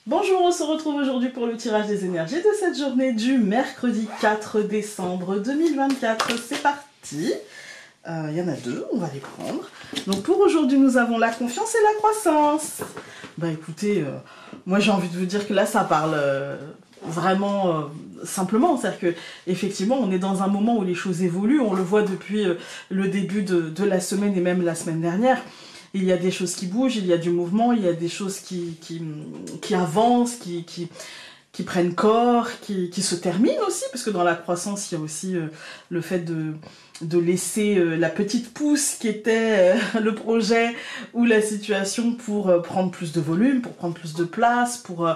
Bonjour, on se retrouve aujourd'hui pour le tirage des énergies de cette journée du mercredi 4 décembre 2024. C'est parti. Il y en a deux, on va les prendre. Donc pour aujourd'hui, nous avons la confiance et la croissance. Bah écoutez, moi j'ai envie de vous dire que là ça parle vraiment simplement. C'est-à-dire que effectivement, on est dans un moment où les choses évoluent. On le voit depuis le début de la semaine et même la semaine dernière. Il y a des choses qui bougent, il y a du mouvement, il y a des choses qui avancent, qui prennent corps, qui se terminent aussi, parce que dans la croissance, il y a aussi le fait de laisser la petite pousse qui était le projet ou la situation pour prendre plus de volume, pour prendre plus de place, pour...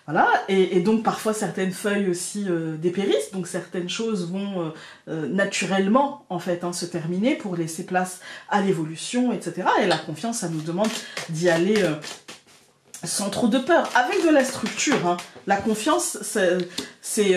voilà, et donc parfois certaines feuilles aussi dépérissent, donc certaines choses vont naturellement en fait se terminer pour laisser place à l'évolution, etc. Et la confiance, ça nous demande d'y aller sans trop de peur, avec de la structure. Hein. La confiance, c'est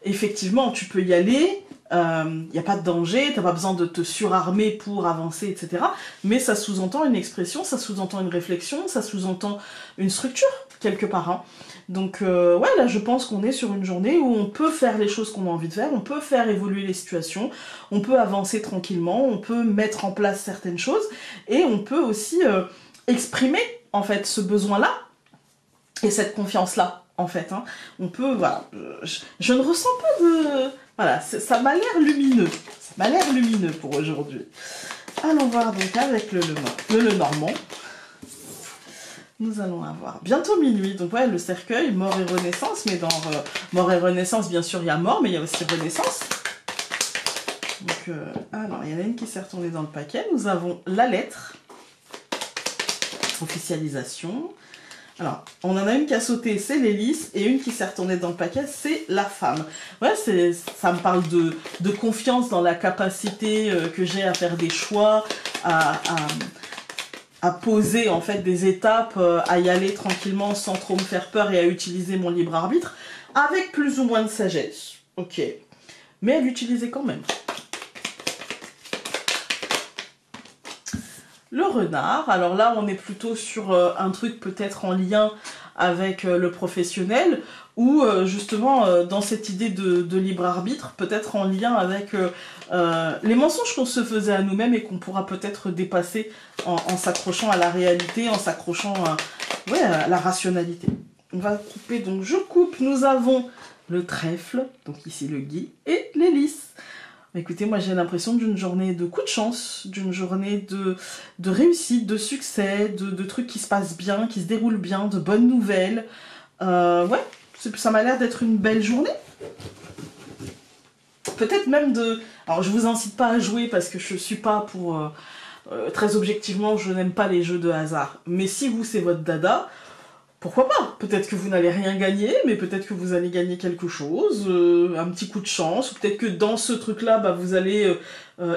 effectivement, tu peux y aller, il n'y a pas de danger, tu n'as pas besoin de te surarmer pour avancer, etc. Mais ça sous-entend une expression, ça sous-entend une réflexion, ça sous-entend une structure, quelque part. Hein. Donc ouais, là je pense qu'on est sur une journée où on peut faire les choses qu'on a envie de faire, on peut faire évoluer les situations, on peut avancer tranquillement, on peut mettre en place certaines choses, et on peut aussi exprimer en fait ce besoin-là, et cette confiance-là, en fait. Hein. On peut, voilà, je ne ressens pas de... Voilà, ça m'a l'air lumineux, ça m'a l'air lumineux pour aujourd'hui. Allons voir donc avec le Normand. Nous allons avoir bientôt minuit, donc ouais, le cercueil, mort et renaissance, mais dans mort et renaissance, bien sûr, il y a mort, mais il y a aussi renaissance. Donc, alors, il y en a une qui s'est retournée dans le paquet. Nous avons la lettre, officialisation. Alors, on en a une qui a sauté, c'est l'hélice, et une qui s'est retournée dans le paquet, c'est la femme. Ouais, ça me parle de confiance dans la capacité que j'ai à faire des choix, à poser en fait des étapes, à y aller tranquillement sans trop me faire peur et à utiliser mon libre arbitre, avec plus ou moins de sagesse. Ok, mais à l'utiliser quand même. Le renard, alors là on est plutôt sur un truc peut-être en lien avec le professionnel, ou justement dans cette idée de libre arbitre, peut-être en lien avec les mensonges qu'on se faisait à nous-mêmes et qu'on pourra peut-être dépasser en s'accrochant à la réalité, en s'accrochant ouais, à la rationalité. On va couper, donc je coupe, nous avons le trèfle, donc ici le gui, et l'hélice. Écoutez, moi j'ai l'impression d'une journée de coup de chance, d'une journée de réussite, de succès, de trucs qui se passent bien, qui se déroulent bien, de bonnes nouvelles. Ouais, ça m'a l'air d'être une belle journée. Peut-être même de... Alors je vous incite pas à jouer parce que je suis pas pour... très objectivement, je n'aime pas les jeux de hasard. Mais si vous, c'est votre dada... Pourquoi pas? Peut-être que vous n'allez rien gagner, mais peut-être que vous allez gagner quelque chose, un petit coup de chance, ou peut-être que dans ce truc-là, bah, vous allez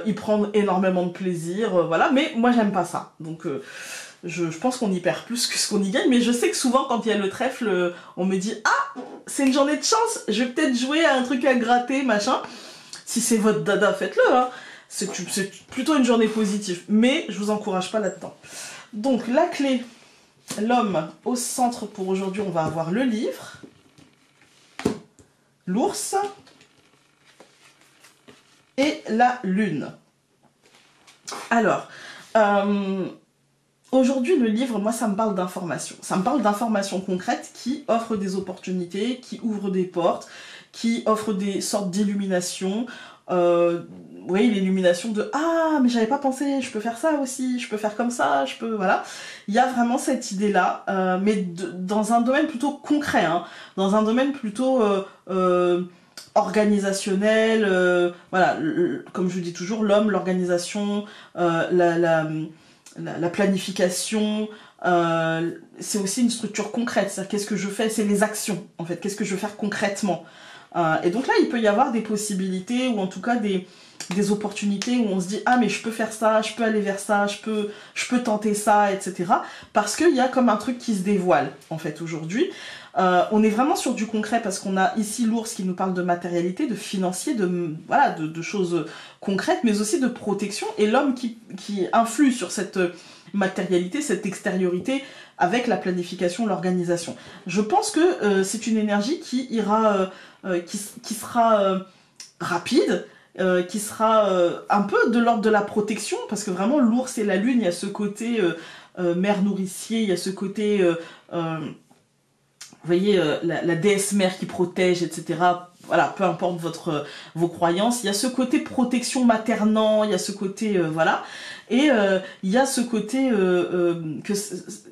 y prendre énormément de plaisir, voilà. Mais moi, j'aime pas ça. Donc, je pense qu'on y perd plus que ce qu'on y gagne, mais je sais que souvent, quand il y a le trèfle, on me dit « Ah, c'est une journée de chance, je vais peut-être jouer à un truc à gratter, machin. » Si c'est votre dada, faites-le, hein. C'est plutôt une journée positive, mais je vous encourage pas là-dedans. Donc, la clé... L'homme au centre pour aujourd'hui, on va avoir le livre, l'ours et la lune. Alors, aujourd'hui le livre, moi ça me parle d'informations. Ça me parle d'informations concrètes qui offrent des opportunités, qui ouvrent des portes, qui offrent des sortes d'illuminations. Oui, l'illumination de « Ah, mais j'avais pas pensé, je peux faire ça aussi, je peux faire comme ça, je peux... » Voilà. Il y a vraiment cette idée-là, mais dans un domaine plutôt concret, hein, dans un domaine plutôt organisationnel, voilà, comme je vous dis toujours, l'homme, l'organisation, la planification, c'est aussi une structure concrète, c'est-à-dire qu'est-ce que je fais, c'est les actions, en fait, qu'est-ce que je veux faire concrètement. Et donc là, il peut y avoir des possibilités, ou en tout cas des opportunités où on se dit « Ah, mais je peux faire ça, je peux aller vers ça, je peux tenter ça, etc. » Parce qu'il y a comme un truc qui se dévoile, en fait, aujourd'hui. On est vraiment sur du concret, parce qu'on a ici l'ours qui nous parle de matérialité, de financier, voilà, de choses concrètes, mais aussi de protection, et l'homme qui influe sur cette matérialité, cette extériorité avec la planification, l'organisation. Je pense que c'est une énergie qui ira, qui sera rapide, qui sera un peu de l'ordre de la protection, parce que vraiment l'ours et la lune, il y a ce côté mère nourricier, il y a ce côté, vous voyez, la déesse mère qui protège, etc. Voilà, peu importe vos croyances, il y a ce côté protection maternant, il y a ce côté, voilà, et il y a ce côté que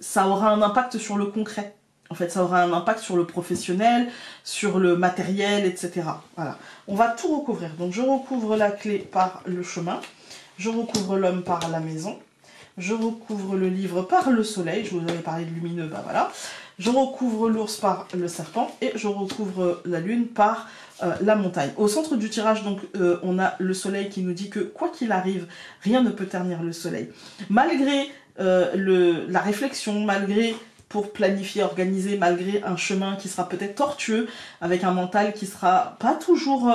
ça aura un impact sur le concret. En fait, ça aura un impact sur le professionnel, sur le matériel, etc. Voilà. On va tout recouvrir. Donc, je recouvre la clé par le chemin. Je recouvre l'homme par la maison. Je recouvre le livre par le soleil. Je vous avais parlé de lumineux, bah voilà. Je recouvre l'ours par le serpent. Et je recouvre la lune par la montagne. Au centre du tirage, donc, on a le soleil qui nous dit que, quoi qu'il arrive, rien ne peut ternir le soleil. Malgré la réflexion, malgré pour planifier, organiser, malgré un chemin qui sera peut-être tortueux, avec un mental qui sera pas toujours,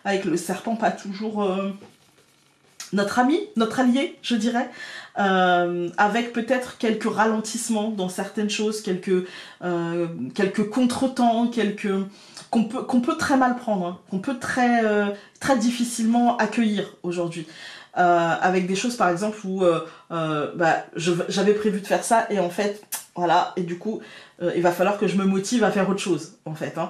avec le serpent, pas toujours notre ami, notre allié, je dirais, avec peut-être quelques ralentissements dans certaines choses, quelques contretemps, qu'on peut très mal prendre, hein, qu'on peut très difficilement accueillir aujourd'hui. Avec des choses par exemple où j'avais prévu de faire ça et en fait voilà, et du coup il va falloir que je me motive à faire autre chose en fait, hein.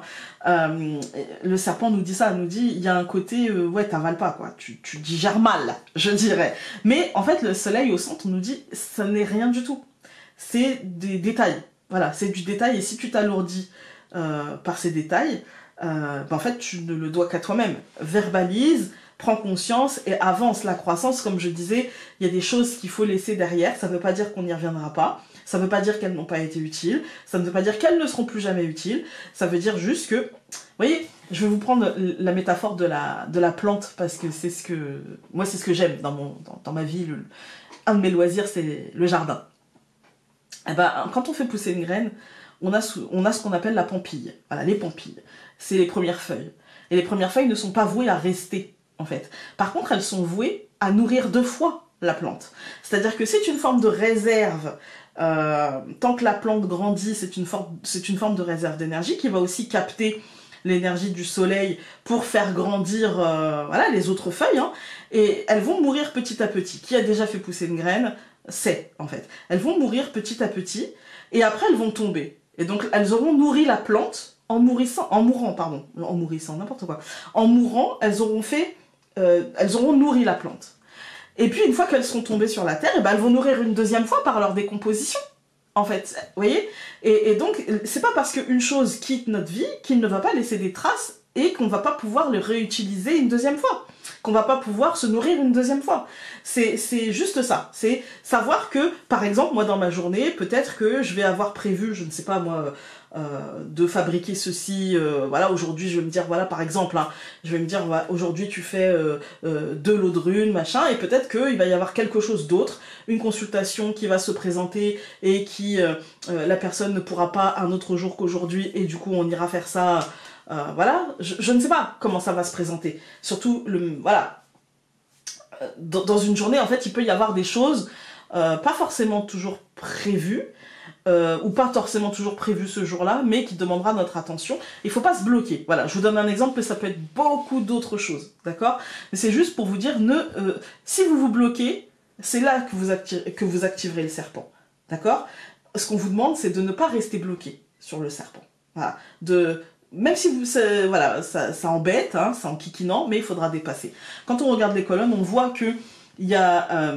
Le serpent nous dit ça, nous dit il y a un côté ouais, t'avales pas quoi, tu digères mal, je dirais, mais en fait le soleil au centre nous dit ça n'est rien du tout, c'est des détails, voilà, c'est du détail, et si tu t'alourdis par ces détails, en fait tu ne le dois qu'à toi-même. Verbalise, prends conscience et avance. La croissance, comme je disais, il y a des choses qu'il faut laisser derrière. Ça ne veut pas dire qu'on n'y reviendra pas. Ça ne veut pas dire qu'elles n'ont pas été utiles. Ça ne veut pas dire qu'elles ne seront plus jamais utiles. Ça veut dire juste que, vous voyez, je vais vous prendre la métaphore de la plante, parce que c'est ce que, moi c'est ce que j'aime dans ma vie. Un de mes loisirs, c'est le jardin. Et ben, quand on fait pousser une graine, on a ce qu'on appelle la pampille. Voilà, les pampilles. C'est les premières feuilles. Et les premières feuilles ne sont pas vouées à rester, en fait. Par contre, elles sont vouées à nourrir 2 fois la plante. C'est-à-dire que c'est une forme de réserve. Tant que la plante grandit, c'est une forme de réserve d'énergie qui va aussi capter l'énergie du soleil pour faire grandir voilà, les autres feuilles, hein, et elles vont mourir petit à petit. Qui a déjà fait pousser une graine sait, en fait. Elles vont mourir petit à petit, et après elles vont tomber. Et donc elles auront nourri la plante en mourant, n'importe quoi. En mourant, elles auront nourri la plante. Et puis une fois qu'elles seront tombées sur la terre, et ben, elles vont nourrir une deuxième fois par leur décomposition. En fait, vous voyez, et donc, c'est pas parce qu'une chose quitte notre vie qu'il ne va pas laisser des traces et qu'on va pas pouvoir le réutiliser une deuxième fois, qu'on va pas pouvoir se nourrir une deuxième fois. C'est juste ça, c'est savoir que, par exemple, moi dans ma journée, peut-être que je vais avoir prévu, je ne sais pas moi, de fabriquer ceci, voilà, aujourd'hui je vais me dire, voilà, par exemple, hein, je vais me dire, voilà, aujourd'hui tu fais de l'eau de rune, machin, et peut-être qu'il va y avoir quelque chose d'autre, une consultation qui va se présenter et qui, la personne ne pourra pas un autre jour qu'aujourd'hui, et du coup on ira faire ça, voilà, je ne sais pas comment ça va se présenter, surtout, voilà, dans une journée, en fait, il peut y avoir des choses pas forcément toujours prévues, ou pas forcément toujours prévues ce jour-là, mais qui demandera notre attention. Il ne faut pas se bloquer. Voilà, je vous donne un exemple, mais ça peut être beaucoup d'autres choses, d'accord? Mais c'est juste pour vous dire, si vous vous bloquez, c'est là que vous activerez le serpent, d'accord? Ce qu'on vous demande, c'est de ne pas rester bloqué sur le serpent. Voilà, même si voilà, ça embête, hein, c'est enquiquinant, mais il faudra dépasser. Quand on regarde les colonnes, on voit que il y a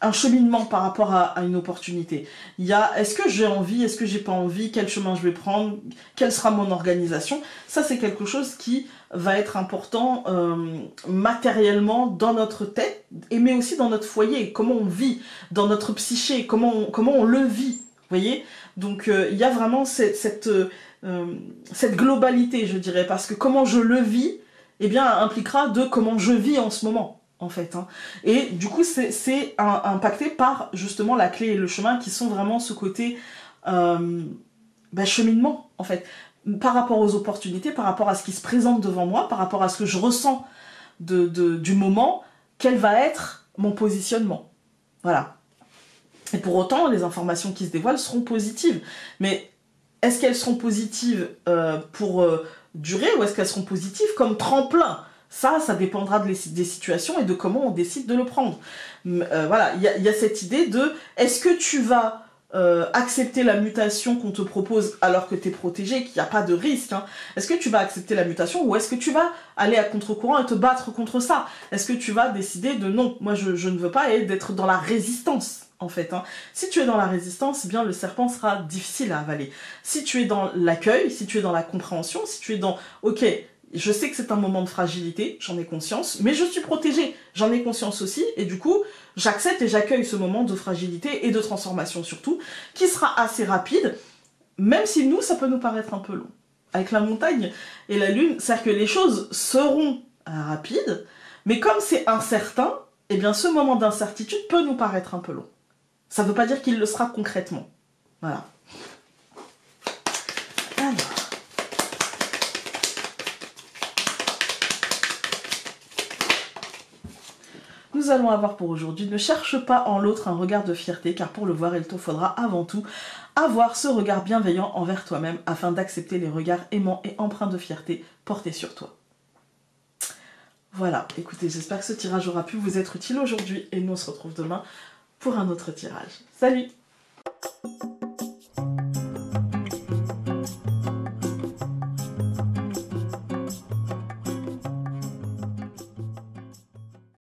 un cheminement par rapport à une opportunité. Il y a, est-ce que j'ai envie, est-ce que j'ai pas envie, quel chemin je vais prendre, quelle sera mon organisation. Ça, c'est quelque chose qui va être important matériellement dans notre tête, mais aussi dans notre foyer, comment on vit, dans notre psyché, comment on le vit, vous voyez. Donc, il y a vraiment cette globalité, je dirais, parce que comment je le vis, eh bien, impliquera de comment je vis en ce moment, en fait. Hein. Et du coup, c'est impacté par, justement, la clé et le chemin, qui sont vraiment ce côté cheminement, en fait, par rapport aux opportunités, par rapport à ce qui se présente devant moi, par rapport à ce que je ressens du moment, quel va être mon positionnement. Voilà. Et pour autant, les informations qui se dévoilent seront positives. Mais est-ce qu'elles seront positives pour durer ou est-ce qu'elles seront positives comme tremplin? Ça dépendra des situations et de comment on décide de le prendre. Voilà, il y a cette idée de est-ce que tu vas accepter la mutation qu'on te propose alors que tu es protégé, qu'il n'y a pas de risque, hein. Est-ce que tu vas accepter la mutation ou est-ce que tu vas aller à contre-courant et te battre contre ça? Est-ce que tu vas décider de non, moi je ne veux pas d'être dans la résistance en fait, hein. Si tu es dans la résistance, eh bien le serpent sera difficile à avaler. Si tu es dans l'accueil, si tu es dans la compréhension, si tu es dans ok, je sais que c'est un moment de fragilité, j'en ai conscience, mais je suis protégée, j'en ai conscience aussi, et du coup, j'accepte et j'accueille ce moment de fragilité et de transformation surtout, qui sera assez rapide, même si nous, ça peut nous paraître un peu long. Avec la montagne et la lune, c'est-à-dire que les choses seront rapides, mais comme c'est incertain, eh bien ce moment d'incertitude peut nous paraître un peu long. Ça ne veut pas dire qu'il le sera concrètement. Voilà. Alors. Nous allons avoir pour aujourd'hui, ne cherche pas en l'autre un regard de fierté, car pour le voir, il te faudra avant tout avoir ce regard bienveillant envers toi-même, afin d'accepter les regards aimants et empreints de fierté portés sur toi. Voilà, écoutez, j'espère que ce tirage aura pu vous être utile aujourd'hui, et nous on se retrouve demain pour un autre tirage. Salut!